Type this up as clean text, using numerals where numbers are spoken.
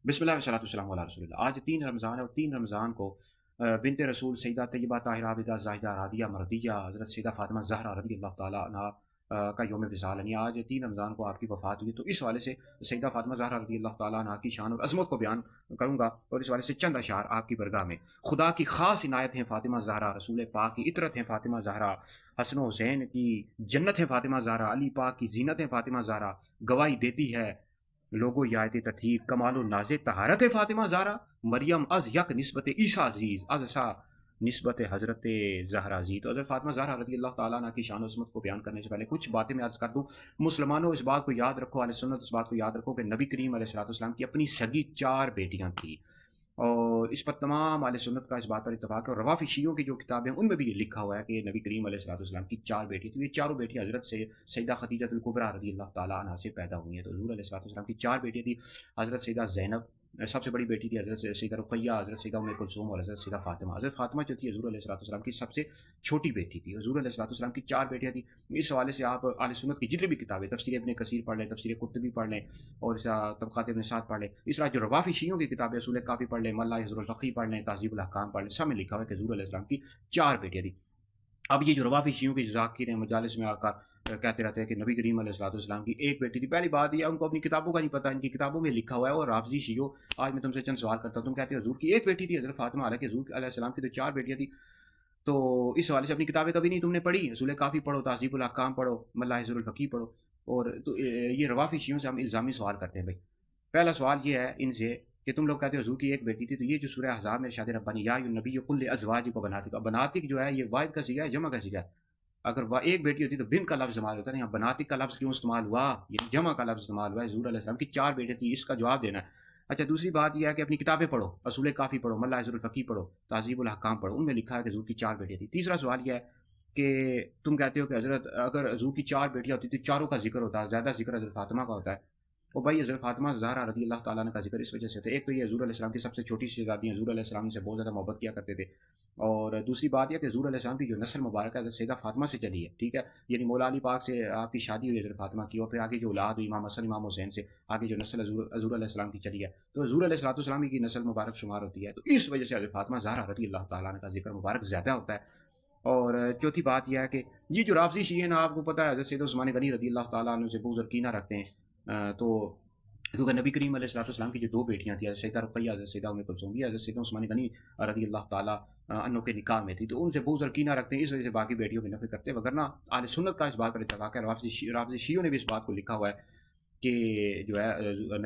بسم اللہ والصلاۃ والسلام علی رسول اللہ۔ آج 3 رمضان ہے اور 3 رمضان کو بنت رسول سیدہ طیبہ طاہرہ عابدہ زاہدہ رادیہ مرضیہ حضرت سیدہ فاطمہ زہرا رضی اللہ تعالیٰ عنہا کا یوم وصال، یعنی آج 3 رمضان کو آپ کی وفات ہوئی، تو اس حوالے سے سیدہ فاطمہ زہرا رضی اللہ تعالیٰ عنہا کی شان اور عظمت کو بیان کروں گا، اور اس حوالے سے چند اشعار آپ کی برگاہ میں۔ خدا کی خاص عنایت ہیں فاطمہ زہرا، رسول پاک کی عطرت ہیں فاطمہ زہرا، حسن و حسین کی جنت ہے فاطمہ زہرا، علی پاک کی زینت ہے فاطمہ زہرا، گواہی دیتی ہے لوگو یایت تطہیر، کمال و ناز طہارت فاطمہ زہرا، مریم از یک نسبت عیسیٰ عزیز، از سا نسبت حضرت زہرا زی۔ تو حضرت فاطمہ زہرا رضی اللہ تعالیٰ عنہ کی شان و عظمت کو بیان کرنے سے پہلے کچھ باتیں میں عرض کر دوں۔ مسلمانوں، اس بات کو یاد رکھو، اہل سنت اس بات کو یاد رکھو کہ نبی کریم علیہ الصلوۃ والسلام کی اپنی سگی 4 بیٹیاں تھیں، اور اس پر تمام اہل سنت کا اس بات پر اتفاق ہے، اور روافی شیعوں کی جو کتابیں ان میں بھی یہ لکھا ہوا ہے کہ نبی کریم علیہ الصلوۃ والسلام کی 4 بیٹی تھیں۔ یہ چاروں بیٹیاں حضرت سے سیدہ خدیجہ الکبریٰ رضی اللہ تعالیٰ عنہا سے پیدا ہوئی ہیں۔ تو حضور علیہ الصلوۃ والسلام کی 4 بیٹیاں تھیں۔ حضرت سیدہ زینب سب سے بڑی بیٹی تھی، حضرت سیدہ رقیہ، حضرت سیدہ ام کلثوم اور حضرت سیدہ فاطمہ۔ حضرت فاطمہ جو تھی حضور علیہ الصلوۃ والسلام کی سب سے چھوٹی بیٹی تھی۔ حضور علیہ الصلوۃ والسلام کی 4 بیٹیاں تھیں۔ اس حوالے سے آپ اہل سنت کی جتنی بھی کتابیں، تفسیر ابن کثیر پڑھ لیں، تفسیر قرطبی پڑھ لیں، اور طبقات ابن سعد پڑھ لیں، اس طرح جو روافی شیعوں کی کتابیں اصول کافی پڑھ لیں، ملا حضر الفقی پڑھ لیں، تہذیب الاحکام پڑھ لیں، سب میں لکھا ہوا ہے کہ حضور علیہ السلام کی 4 بیٹیاں تھیں۔ اب یہ جو روافی شیعوں کی ذاکر ہیں، مجالس میں آ کر کہتے رہتے ہیں کہ نبی کریم علیہ الصلوۃ والسلام کی 1 بیٹی تھی، پہلی بات یہ ان کو اپنی کتابوں کا نہیں پتہ، ان کی کتابوں میں لکھا ہوا ہے۔ اور رافضی شیعوں، آج میں تم سے چند سوال کرتا ہوں، تم کہتے ہو حضور کی 1 بیٹی تھی حضرت فاطمہ، حالانکہ حضور علیہ السلام کی تو 4 بیٹیاں تھیں۔ تو اس حوالے سے اپنی کتابیں کبھی نہیں تم نے پڑھی، اصول کافی پڑھو، تہذیب الاحکام پڑھو، ملا حضر الفقی پڑھو۔ اور تو یہ روافی شیعوں سے ہم الزامی سوال کرتے ہیں بھائی۔ پہلا سوال یہ ہے ان سے کہ تم لوگ کہتے ہو حضور کی 1 بیٹی تھی، تو یہ جو سورہ احزاب میں ارشاد ربانی یا النبی کل ازواج کو بناتک، اب بناتک جو ہے یہ واحد کا صیغہ ہے، جمع کا صیغہ ہے۔ اگر 1 بیٹی ہوتی تو بنت کا لفظ استعمال ہوتا ہے، یہاں بناتک کا لفظ کیوں استعمال ہوا؟ یہ جمع کا لفظ استعمال ہوا ہے۔ حضور علیہ السلام کی 4 بیٹے تھی، اس کا جواب دینا ہے۔ اچھا، دوسری بات یہ ہے کہ اپنی کتابیں پڑھو، اصول کافی پڑھو، ملا حضر الفقی پڑھو، تہذیب الاحکام پڑھو، ان میں لکھا ہے کہ حضور کی 4 بیٹیاں تھیں۔ تیسرا سوال یہ ہے کہ تم کہتے ہو کہ حضرت اگر حضور کی 4 بیٹیاں ہوتی تو چاروں کا ذکر ہوتا ہے، زیادہ ذکر حضرت فاطمہ کا ہوتا ہے۔ اور بھائی حضرت فاطمہ زہرا رضی اللہ تعالیٰ عنہ کا ذکر اس وجہ سے ہوتا ہے، ایک تو یہ حضور علیہ السلام کی سب سے چھوٹی شہزادی ہیں، حضور علیہ السلام سے بہت زیادہ محبت کیا کرتے تھے، اور دوسری بات یہ کہ حضور علیہ السلام کی جو نسل مبارک ہے حضرت سیدہ فاطمہ سے چلی ہے، ٹھیک ہے، یعنی مولا علی پاک سے آپ کی شادی ہوئی حضرت فاطمہ کی، اور پھر آگے جو اولاد ہوئی امام حسن امام حسین سے، آگے جو نسل حضور علیہ السلام کی چلی ہے، تو حضور علیہ الصلوۃ والسلام کی نسل مبارک شمار ہوتی ہے، تو اس وجہ سے حضرت فاطمہ زہرا رضی اللہ تعالیٰ عنہ کا ذکر مبارک زیادہ ہوتا ہے۔ اور چوتھی بات یہ ہے کہ یہ جو رافضی شیعہ ہیں نا، آپ کو پتہ ہے حضرت سید عثمان غنی رضی اللہ تعالیٰ عنہ سے بغض اور کینہ رکھتے ہیں، تو کیونکہ نبی کریم علیہ الصلوۃ والسلام کی جو 2 بیٹیاں تھیں، حضرت سیدہ رقیہ، حضرت سیدہ ام کلثوم، یہ حضرت سید عثمان غنی رضی اللہ تعالیٰ عنہ کے نکاح میں تھی، تو ان سے بغض اور کینہ رکھتے ہیں، اس وجہ سے باقی بیٹیوں کی نفی کرتے ہیں، وگرنہ اہل سنت کا اس بات پر اتفاق ہے، رافضی شیعوں نے بھی اس بات کو لکھا ہوا ہے کہ جو ہے